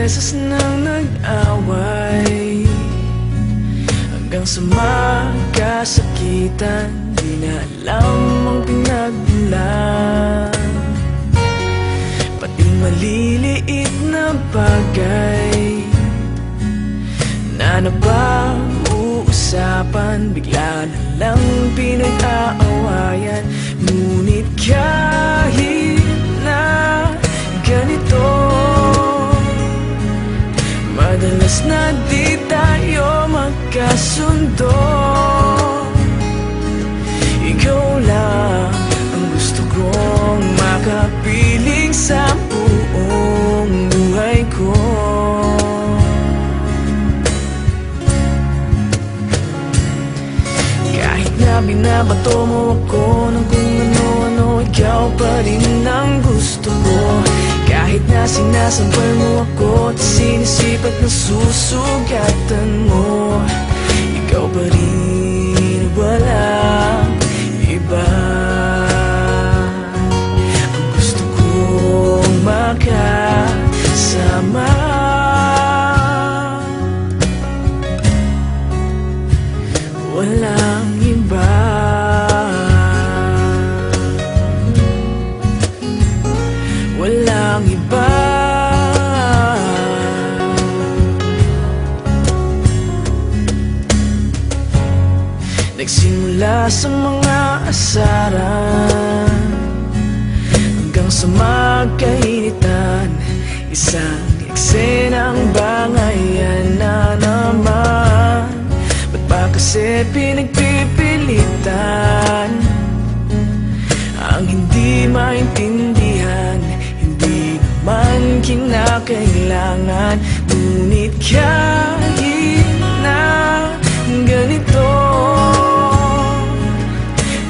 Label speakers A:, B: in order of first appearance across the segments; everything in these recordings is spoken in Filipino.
A: beses nang nag-away, hanggang sa magkasakitan, di na alam ang pinagmulan. Pati maliliit na bagay na napag-uusapan, bigla na lang pinag-aawayan. Ngunit kahit na ganito, madalas na di tayo magkasundo. Ikaw lang ang gusto kong makapiling sa buong buhay ko. Kahit na binabato mo ako ng kung ano-ano, ikaw pa rin ang gusto ko. Kahit na sinasampal mo ako at sinisipat na susugatan mo, ikaw pa rin, walang iba. Ang gusto kong makasama, walang iba. Walang iba. Nagsimula sa mga asaran hanggang sa magkainitan, isang eksenang bangayan na naman. Ba't ba kasi pinagpipilitan ang hindi maintindihan? Hindi naman kinakailangan. Ngunit kahit na ganito,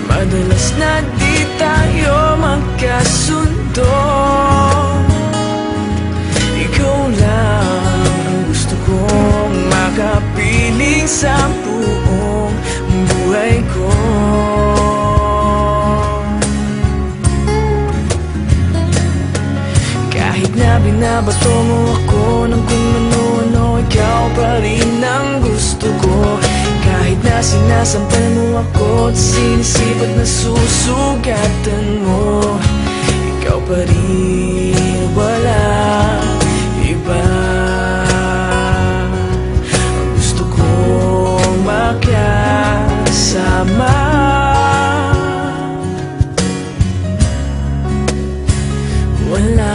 A: madalas na di tayo magkasundo. Ikaw lang ang gusto kong makapiling sa buong buhay ko. Kahit na binabato mo ako ng kung ano-ano, ikaw pa rin ang gusto ko. Kahit na sinasampal mo ako at sinisipat na susugatan mo, ikaw pa rin, walang iba. Ang gusto kong makasama, wala